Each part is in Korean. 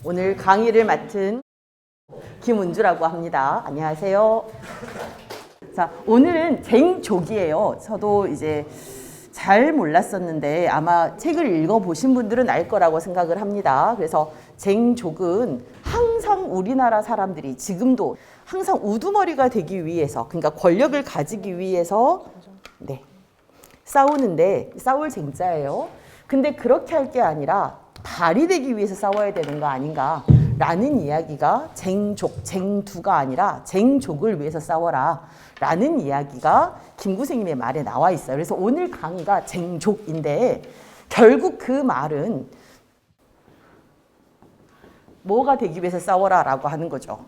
오늘 강의를 맡은 김은주라고 합니다. 안녕하세요. 자, 오늘은 쟁족이에요. 저도 이제 잘 몰랐었는데 아마 책을 읽어보신 분들은 알 거라고 생각을 합니다. 그래서 쟁족은 항상 우리나라 사람들이 지금도 항상 우두머리가 되기 위해서, 그러니까 권력을 가지기 위해서 싸우는데, 싸울 쟁자예요. 근데 그렇게 할 게 아니라 발이 되기 위해서 싸워야 되는 거 아닌가 라는 이야기가 쟁족, 쟁두가 아니라 쟁족을 위해서 싸워라 라는 이야기가 김구생님의 말에 나와 있어요. 그래서 오늘 강의가 쟁족인데 결국 그 말은 뭐가 되기 위해서 싸워라 라고 하는 거죠.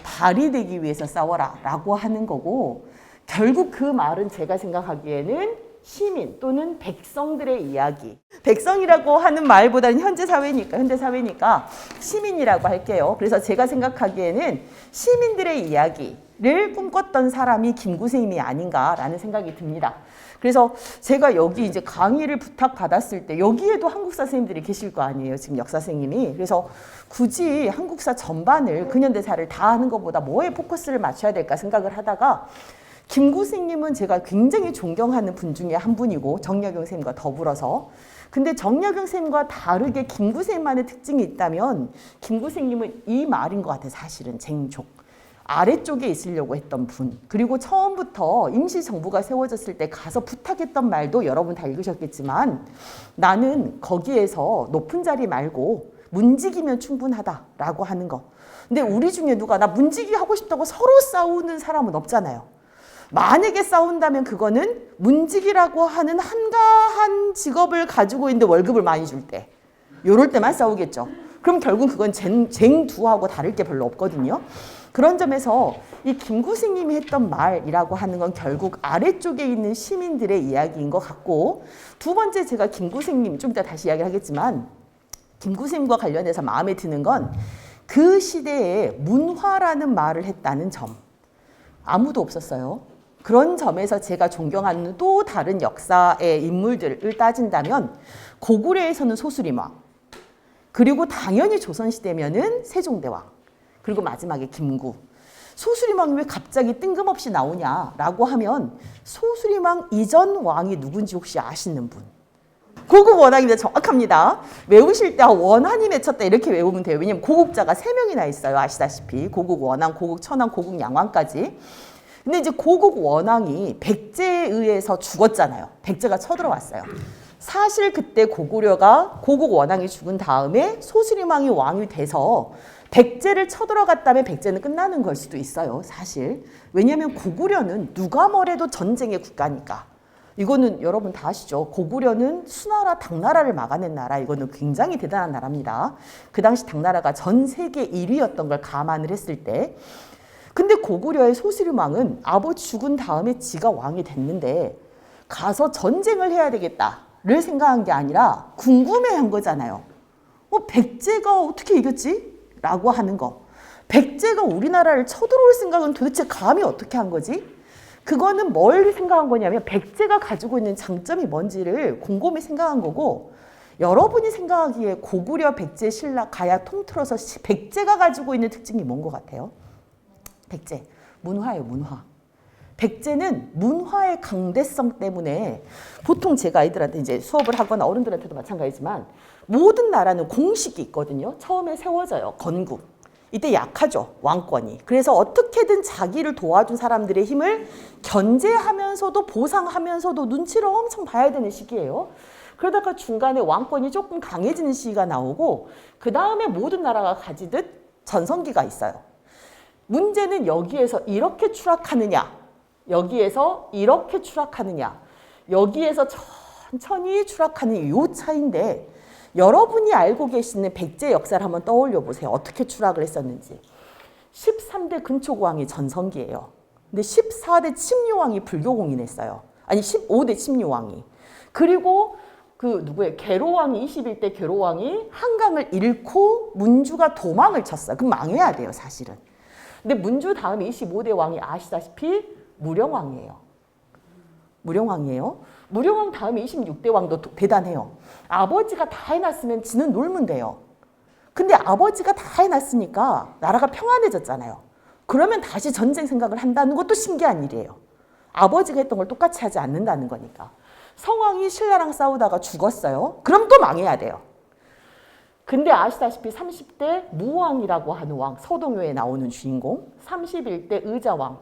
발이 되기 위해서 싸워라 라고 하는 거고, 결국 그 말은 제가 생각하기에는 시민 또는 백성들의 이야기. 백성이라고 하는 말보다는 현대 사회니까 시민이라고 할게요. 그래서 제가 생각하기에는 시민들의 이야기를 꿈꿨던 사람이 김구생님이 아닌가라는 생각이 듭니다. 그래서 제가 여기 이제 강의를 부탁받았을 때 여기에도 한국사 선생님들이 계실 거 아니에요. 지금 역사 선생님이. 그래서 굳이 한국사 전반을 근현대사를 다 하는 것보다 뭐에 포커스를 맞춰야 될까 생각을 하다가 김구생님은 제가 굉장히 존경하는 분 중에 한 분이고 정약용 선생님과 더불어서, 근데 정약용 선생님과 다르게 김구생님만의 특징이 있다면 김구생님은 이 말인 것 같아요. 사실은 쟁족. 아래쪽에 있으려고 했던 분, 그리고 처음부터 임시정부가 세워졌을 때 가서 부탁했던 말도 여러분 다 읽으셨겠지만 나는 거기에서 높은 자리 말고 문지기면 충분하다라고 하는 거. 근데 우리 중에 누가 나 문지기 하고 싶다고 서로 싸우는 사람은 없잖아요. 만약에 싸운다면 그거는 문지기라고 하는 한가한 직업을 가지고 있는데 월급을 많이 줄 때, 요럴 때만 싸우겠죠. 그럼 결국 그건 쟁두하고 다를 게 별로 없거든요. 그런 점에서 이 김구생님이 했던 말이라고 하는 건 결국 아래쪽에 있는 시민들의 이야기인 것 같고, 두 번째 제가 김구생님 좀 이따 다시 이야기를 하겠지만 김구생님과 관련해서 마음에 드는 건 그 시대에 문화라는 말을 했다는 점. 아무도 없었어요. 그런 점에서 제가 존경하는 또 다른 역사의 인물들을 따진다면 고구려에서는 소수림왕, 그리고 당연히 조선시대면은 세종대왕, 그리고 마지막에 김구. 소수림왕이 왜 갑자기 뜬금없이 나오냐라고 하면 소수림왕 이전 왕이 누군지 혹시 아시는 분? 고국 원왕입니다. 정확합니다. 외우실 때 원한이 맺혔다 이렇게 외우면 돼요. 왜냐면 고국자가 3명이나 있어요. 아시다시피 고국 원왕, 고국 천왕, 고국 양왕까지. 근데 이제 고국 원왕이 백제에 의해서 죽었잖아요. 백제가 쳐들어왔어요. 사실 그때 고구려가 고국 원왕이 죽은 다음에 소수림왕이 왕이 돼서 백제를 쳐들어갔다면 백제는 끝나는 걸 수도 있어요. 사실. 왜냐하면 고구려는 누가 뭐래도 전쟁의 국가니까. 이거는 여러분 다 아시죠? 고구려는 수나라, 당나라를 막아낸 나라. 이거는 굉장히 대단한 나라입니다. 그 당시 당나라가 전 세계 1위였던 걸 감안을 했을 때. 근데 고구려의 소수림왕은 아버지 죽은 다음에 지가 왕이 됐는데 가서 전쟁을 해야 되겠다를 생각한 게 아니라 궁금해한 거잖아요. 백제가 어떻게 이겼지? 라고 하는 거. 백제가 우리나라를 쳐들어올 생각은 도대체 감히 어떻게 한 거지? 그거는 뭘 생각한 거냐면 백제가 가지고 있는 장점이 뭔지를 곰곰이 생각한 거고, 여러분이 생각하기에 고구려, 백제, 신라, 가야 통틀어서 백제가 가지고 있는 특징이 뭔 것 같아요? 백제, 문화예요, 문화. 백제는 문화의 강대성 때문에 보통 제가 아이들한테 이제 수업을 하거나 어른들한테도 마찬가지지만 모든 나라는 공식이 있거든요. 처음에 세워져요. 건국. 이때 약하죠. 왕권이. 그래서 어떻게든 자기를 도와준 사람들의 힘을 견제하면서도 보상하면서도 눈치를 엄청 봐야 되는 시기예요. 그러다가 중간에 왕권이 조금 강해지는 시기가 나오고 그 다음에 모든 나라가 가지듯 전성기가 있어요. 문제는 여기에서 이렇게 추락하느냐, 여기에서 이렇게 추락하느냐, 여기에서 천천히 추락하는 이 차이인데, 여러분이 알고 계시는 백제 역사를 한번 떠올려 보세요. 어떻게 추락을 했었는지. 13대 근초고왕이 전성기예요. 근데 14대 침류왕이 불교공인했어요. 아니 15대 침류왕이. 그리고 그 누구예요? 계로왕이 21대 계로왕이 한강을 잃고 문주가 도망을 쳤어요. 그럼 망해야 돼요, 사실은. 근데 문주 다음에 25대 왕이 아시다시피 무령왕이에요. 무령왕이에요. 무령왕 다음에 26대 왕도 대단해요. 아버지가 다 해놨으면 지는 놀면 돼요. 근데 아버지가 다 해놨으니까 나라가 평안해졌잖아요. 그러면 다시 전쟁 생각을 한다는 것도 신기한 일이에요. 아버지가 했던 걸 똑같이 하지 않는다는 거니까. 성왕이 신라랑 싸우다가 죽었어요. 그럼 또 망해야 돼요. 근데 아시다시피 30대 무왕이라고 하는 왕, 서동요에 나오는 주인공, 31대 의자왕,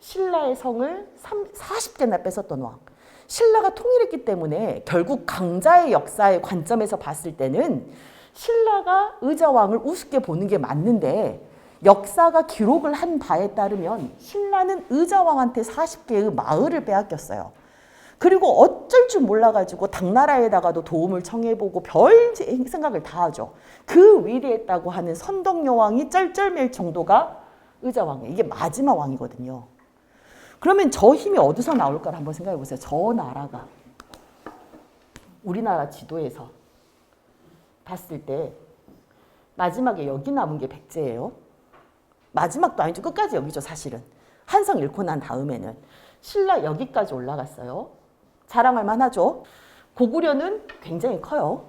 신라의 성을 40개나 뺏었던 왕. 신라가 통일했기 때문에 결국 강자의 역사의 관점에서 봤을 때는 신라가 의자왕을 우습게 보는 게 맞는데, 역사가 기록을 한 바에 따르면 신라는 의자왕한테 40개의 마을을 빼앗겼어요. 그리고 어쩔 줄 몰라가지고 당나라에다가도 도움을 청해보고 별 생각을 다 하죠. 그 위대했다고 하는 선덕여왕이 쩔쩔맬 정도가 의자왕이에요. 이게 마지막 왕이거든요. 그러면 저 힘이 어디서 나올까를 한번 생각해 보세요. 저 나라가 우리나라 지도에서 봤을 때 마지막에 여기 남은 게 백제예요. 마지막도 아니죠. 끝까지 여기죠, 사실은. 한성 잃고 난 다음에는. 신라 여기까지 올라갔어요. 자랑할 만하죠. 고구려는 굉장히 커요.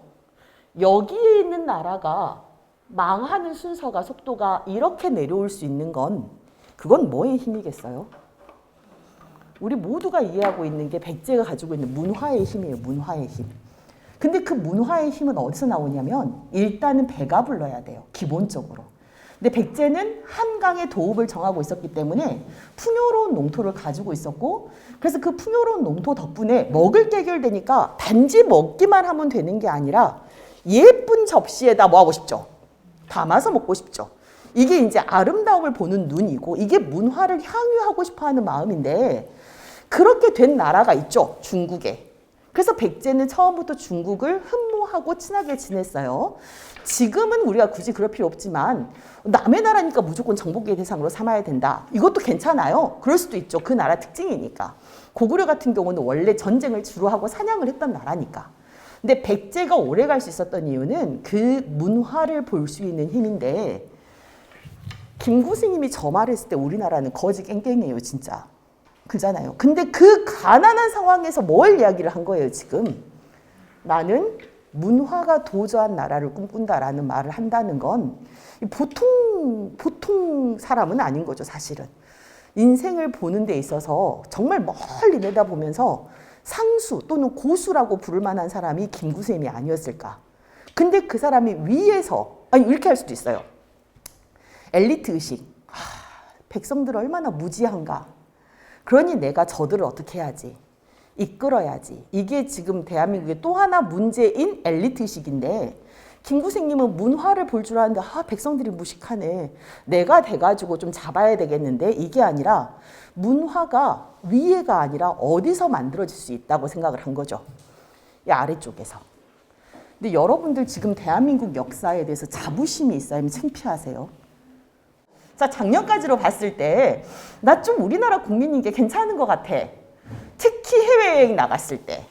여기에 있는 나라가 망하는 순서가, 속도가 이렇게 내려올 수 있는 건, 그건 뭐의 힘이겠어요? 우리 모두가 이해하고 있는 게 백제가 가지고 있는 문화의 힘이에요. 문화의 힘. 근데 그 문화의 힘은 어디서 나오냐면 일단은 배가 불러야 돼요. 기본적으로. 근데 백제는 한강의 도읍을 정하고 있었기 때문에 풍요로운 농토를 가지고 있었고, 그래서 그 풍요로운 농토 덕분에 먹을 게 해결되니까 단지 먹기만 하면 되는 게 아니라 예쁜 접시에다 뭐 하고 싶죠? 담아서 먹고 싶죠. 이게 이제 아름다움을 보는 눈이고, 이게 문화를 향유하고 싶어 하는 마음인데, 그렇게 된 나라가 있죠, 중국에. 그래서 백제는 처음부터 중국을 흠모하고 친하게 지냈어요. 지금은 우리가 굳이 그럴 필요 없지만 남의 나라니까 무조건 정복의 대상으로 삼아야 된다. 이것도 괜찮아요. 그럴 수도 있죠. 그 나라 특징이니까. 고구려 같은 경우는 원래 전쟁을 주로 하고 사냥을 했던 나라니까. 근데 백제가 오래 갈 수 있었던 이유는 그 문화를 볼 수 있는 힘인데, 김구스님이 저 말을 했을 때 우리나라는 거지 깽깽이에요, 진짜. 그잖아요. 근데 그 가난한 상황에서 뭘 이야기를 한 거예요, 지금? 나는 문화가 도저한 나라를 꿈꾼다라는 말을 한다는 건 보통 사람은 아닌 거죠, 사실은. 인생을 보는 데 있어서 정말 멀리 내다보면서 상수 또는 고수라고 부를 만한 사람이 김구쌤이 아니었을까. 근데 그 사람이 위에서, 아니 이렇게 할 수도 있어요. 엘리트 의식. 백성들 얼마나 무지한가. 그러니 내가 저들을 어떻게 해야지. 이끌어야지. 이게 지금 대한민국의 또 하나 문제인 엘리트식인데, 김구생님은 문화를 볼 줄 아는데 백성들이 무식하네. 내가 돼가지고 좀 잡아야 되겠는데, 이게 아니라 문화가 위에가 아니라 어디서 만들어질 수 있다고 생각을 한 거죠. 이 아래쪽에서. 근데 여러분들 지금 대한민국 역사에 대해서 자부심이 있어야 하면 창피하세요. 자, 작년까지로 봤을 때 나 좀 우리나라 국민인 게 괜찮은 것 같아. 특히 해외여행 나갔을 때.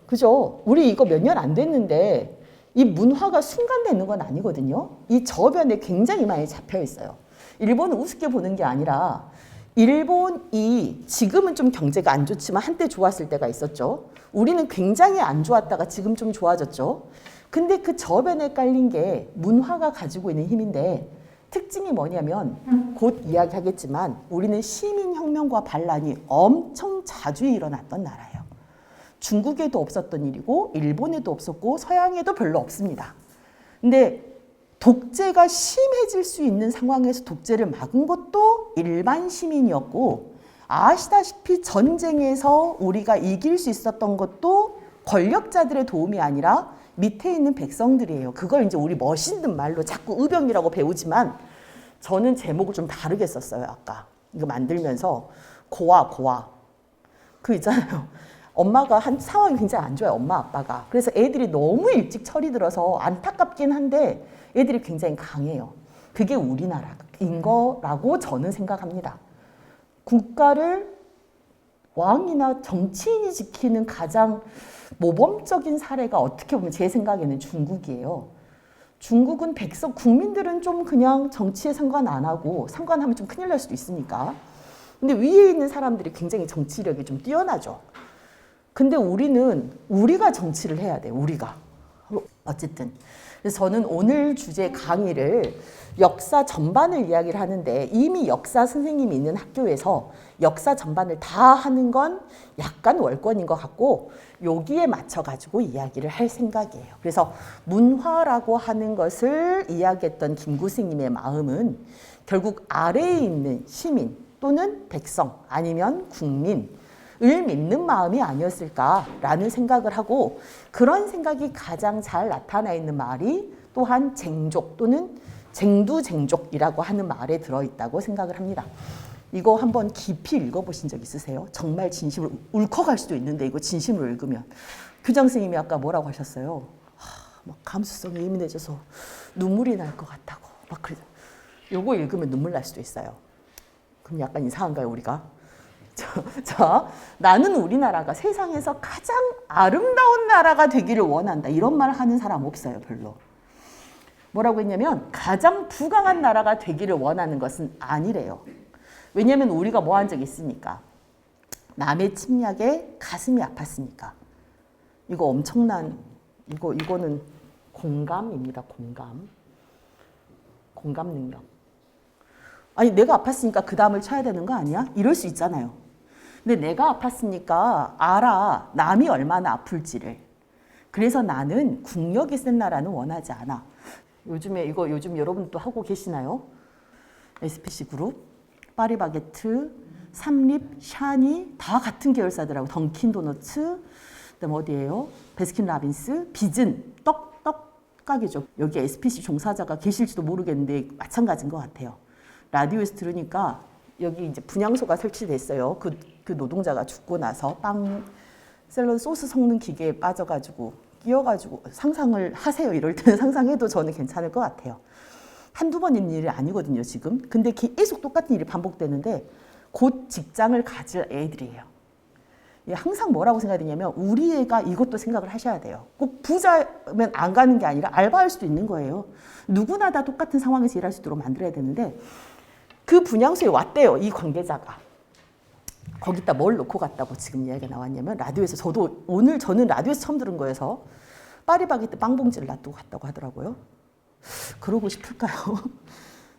그죠? 우리 이거 몇 년 안 됐는데 이 문화가 순간되는 건 아니거든요. 이 저변에 굉장히 많이 잡혀 있어요. 일본은 우습게 보는 게 아니라, 일본이 지금은 좀 경제가 안 좋지만 한때 좋았을 때가 있었죠. 우리는 굉장히 안 좋았다가 지금 좀 좋아졌죠. 근데 그 저변에 깔린 게 문화가 가지고 있는 힘인데, 특징이 뭐냐면 곧 이야기하겠지만 우리는 시민혁명과 반란이 엄청 자주 일어났던 나라예요. 중국에도 없었던 일이고 일본에도 없었고 서양에도 별로 없습니다. 근데 독재가 심해질 수 있는 상황에서 독재를 막은 것도 일반 시민이었고, 아시다시피 전쟁에서 우리가 이길 수 있었던 것도 권력자들의 도움이 아니라 밑에 있는 백성들이에요. 그걸 이제 우리 멋있는 말로 자꾸 의병이라고 배우지만, 저는 제목을 좀 다르게 썼어요. 아까 이거 만들면서 고아 그 있잖아요. 엄마가 한 상황이 굉장히 안 좋아요. 엄마 아빠가. 그래서 애들이 너무 일찍 철이 들어서 안타깝긴 한데 애들이 굉장히 강해요. 그게 우리나라인 거라고 저는 생각합니다. 국가를 왕이나 정치인이 지키는 가장 모범적인 사례가 어떻게 보면 제 생각에는 중국이에요. 중국은 국민들은 좀 그냥 정치에 상관 안 하고, 상관하면 좀 큰일 날 수도 있으니까. 근데 위에 있는 사람들이 굉장히 정치력이 좀 뛰어나죠. 근데 우리는 우리가 정치를 해야 돼요. 우리가. 어쨌든. 그래서 저는 오늘 주제 강의를 역사 전반을 이야기를 하는데 이미 역사 선생님이 있는 학교에서 역사 전반을 다 하는 건 약간 월권인 것 같고 여기에 맞춰가지고 이야기를 할 생각이에요. 그래서 문화라고 하는 것을 이야기했던 김구생님의 마음은 결국 아래에 있는 시민 또는 백성 아니면 국민을 믿는 마음이 아니었을까라는 생각을 하고 그런 생각이 가장 잘 나타나 있는 말이 또한 쟁족 또는 쟁두쟁족이라고 하는 말에 들어있다고 생각을 합니다. 이거 한번 깊이 읽어보신 적 있으세요? 정말 진심으로 울컥할 수도 있는데 이거 진심으로 읽으면 교장 선생님이 아까 뭐라고 하셨어요? 막 감수성이 예민해져서 눈물이 날 것 같다고 막 그래. 요거 읽으면 눈물 날 수도 있어요. 그럼 약간 이상한가요 우리가? 자, 나는 우리나라가 세상에서 가장 아름다운 나라가 되기를 원한다. 이런 말 하는 사람 없어요 별로. 뭐라고 했냐면 가장 부강한 나라가 되기를 원하는 것은 아니래요. 왜냐하면 우리가 뭐 한 적이 있으니까. 남의 침략에 가슴이 아팠으니까. 이거 엄청난 이거는 공감입니다. 공감 능력. 아니 내가 아팠으니까 그 다음을 쳐야 되는 거 아니야? 이럴 수 있잖아요. 근데 내가 아팠으니까 알아. 남이 얼마나 아플지를. 그래서 나는 국력이 센 나라는 원하지 않아. 요즘에 이거 요즘 여러분도 하고 계시나요? SPC 그룹, 파리바게트, 삼립, 샤니 다 같은 계열사더라고. 던킨 도너츠, 그다음 어디예요? 베스킨 라빈스, 비즌, 떡 가게죠. 여기 SPC 종사자가 계실지도 모르겠는데 마찬가지인 것 같아요. 라디오에서 들으니까 여기 이제 분향소가 설치됐어요. 그 노동자가 죽고 나서 빵 샐러드 소스 섞는 기계에 빠져가지고 끼어가지고 상상을 하세요. 이럴 때는 상상해도 저는 괜찮을 것 같아요. 한두 번 있는 일이 아니거든요, 지금. 근데 계속 똑같은 일이 반복되는데 곧 직장을 가질 애들이에요. 항상 뭐라고 생각되냐면 우리 애가 이것도 생각을 하셔야 돼요. 꼭 부자면 안 가는 게 아니라 알바할 수도 있는 거예요. 누구나 다 똑같은 상황에서 일할 수 있도록 만들어야 되는데 그 분향소에 왔대요, 이 관계자가. 거기다 뭘 놓고 갔다고 지금 이야기가 나왔냐면 라디오에서 저는 라디오에서 처음 들은 거여서 파리바게뜨 빵 봉지를 놔두고 갔다고 하더라고요. 그러고 싶을까요?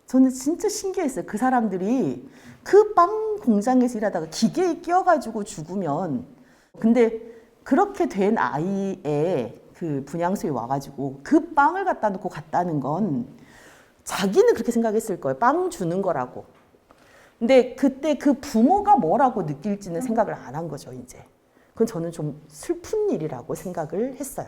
저는 진짜 신기했어요. 그 사람들이 그 빵 공장에서 일하다가 기계에 끼어가지고 죽으면 근데 그렇게 된 아이의 그 분향소에 와가지고 그 빵을 갖다 놓고 갔다는 건 자기는 그렇게 생각했을 거예요. 빵 주는 거라고. 근데 그때 그 부모가 뭐라고 느낄지는 생각을 안 한 거죠, 이제. 그건 저는 좀 슬픈 일이라고 생각을 했어요.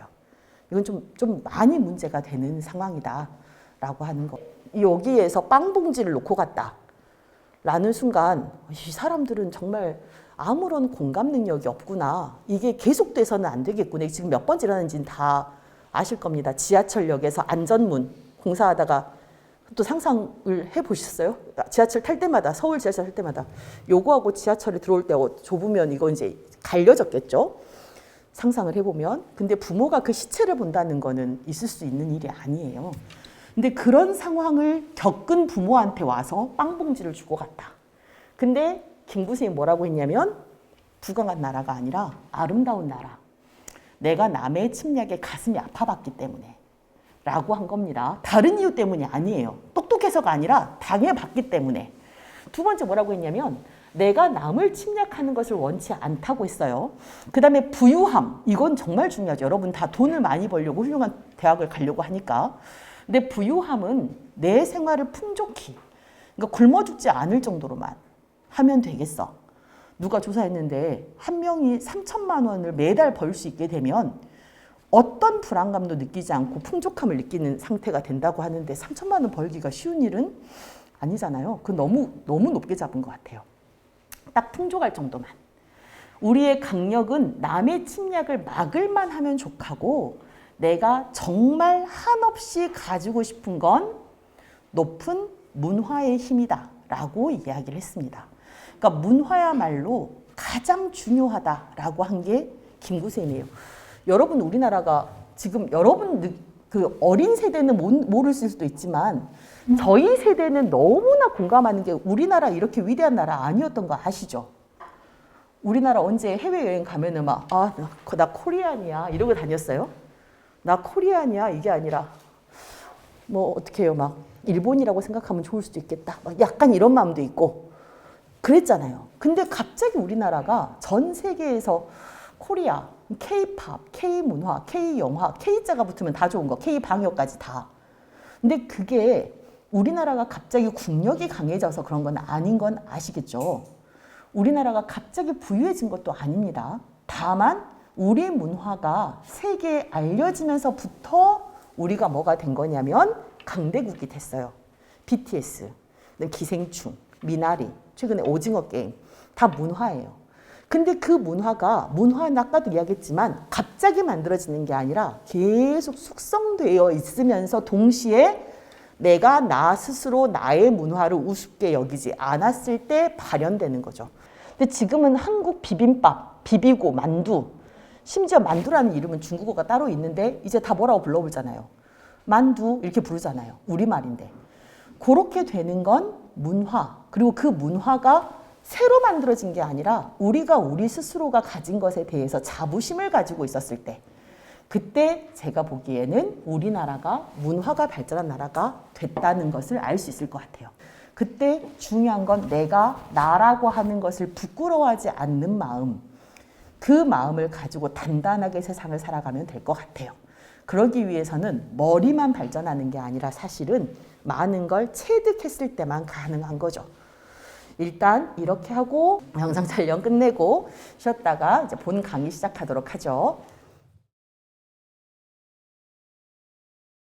이건 좀 많이 문제가 되는 상황이다라고 하는 거. 여기에서 빵 봉지를 놓고 갔다라는 순간 이 사람들은 정말 아무런 공감 능력이 없구나. 이게 계속돼서는 안 되겠구나. 지금 몇 번째 일어나는지는 다 아실 겁니다. 지하철역에서 안전문 공사하다가 또 상상을 해보셨어요? 지하철 탈 때마다, 서울 지하철 탈 때마다 요거하고 지하철에 들어올 때 좁으면 이거 이제 갈려졌겠죠? 상상을 해보면. 근데 부모가 그 시체를 본다는 거는 있을 수 있는 일이 아니에요. 근데 그런 상황을 겪은 부모한테 와서 빵봉지를 주고 갔다. 근데 김구생이 뭐라고 했냐면 부강한 나라가 아니라 아름다운 나라. 내가 남의 침략에 가슴이 아파봤기 때문에. 라고 한 겁니다. 다른 이유 때문이 아니에요. 똑똑해서가 아니라 당해봤기 때문에. 두 번째 뭐라고 했냐면 내가 남을 침략하는 것을 원치 않다고 했어요. 그 다음에 부유함. 이건 정말 중요하죠. 여러분 다 돈을 많이 벌려고 훌륭한 대학을 가려고 하니까. 근데 부유함은 내 생활을 풍족히 그러니까 굶어 죽지 않을 정도로만 하면 되겠어. 누가 조사했는데 한 명이 3천만 원을 매달 벌 수 있게 되면 어떤 불안감도 느끼지 않고 풍족함을 느끼는 상태가 된다고 하는데 3천만 원 벌기가 쉬운 일은 아니잖아요. 그 너무 높게 잡은 것 같아요. 딱 풍족할 정도만. 우리의 강력은 남의 침략을 막을만 하면 족하고 내가 정말 한없이 가지고 싶은 건 높은 문화의 힘이다 라고 이야기를 했습니다. 그러니까 문화야말로 가장 중요하다라고 한 게 김구생이에요. 여러분 우리나라가 지금 여러분 그 어린 세대는 모를 수도 있지만 저희 세대는 너무나 공감하는 게 우리나라 이렇게 위대한 나라 아니었던 거 아시죠? 우리나라 언제 해외여행 가면은 막 나 코리안이야 이러고 다녔어요? 나 코리안이야 이게 아니라 뭐 어떻게 해요? 막 일본이라고 생각하면 좋을 수도 있겠다. 막 약간 이런 마음도 있고 그랬잖아요. 근데 갑자기 우리나라가 전 세계에서 코리아, K-팝, K-문화, K-영화, K자가 붙으면 다 좋은 거, K-방역까지 다. 근데 그게 우리나라가 갑자기 국력이 강해져서 그런 건 아닌 건 아시겠죠? 우리나라가 갑자기 부유해진 것도 아닙니다. 다만 우리 문화가 세계에 알려지면서부터 우리가 뭐가 된 거냐면 강대국이 됐어요. BTS, 기생충, 미나리, 최근에 오징어 게임 다 문화예요. 근데 그 문화는 아까도 이야기했지만 갑자기 만들어지는 게 아니라 계속 숙성되어 있으면서 동시에 내가 나 스스로 나의 문화를 우습게 여기지 않았을 때 발현되는 거죠. 근데 지금은 한국 비빔밥, 비비고, 만두, 심지어 만두라는 이름은 중국어가 따로 있는데 이제 다 뭐라고 불러보잖아요. 만두 이렇게 부르잖아요. 우리말인데. 그렇게 되는 건 문화, 그리고 그 문화가 새로 만들어진 게 아니라 우리가 우리 스스로가 가진 것에 대해서 자부심을 가지고 있었을 때 그때 제가 보기에는 우리나라가 문화가 발전한 나라가 됐다는 것을 알 수 있을 것 같아요. 그때 중요한 건 내가 나라고 하는 것을 부끄러워하지 않는 마음, 그 마음을 가지고 단단하게 세상을 살아가면 될 것 같아요. 그러기 위해서는 머리만 발전하는 게 아니라 사실은 많은 걸 체득했을 때만 가능한 거죠. 일단 이렇게 하고 영상 촬영 끝내고 쉬었다가 이제 본 강의 시작하도록 하죠.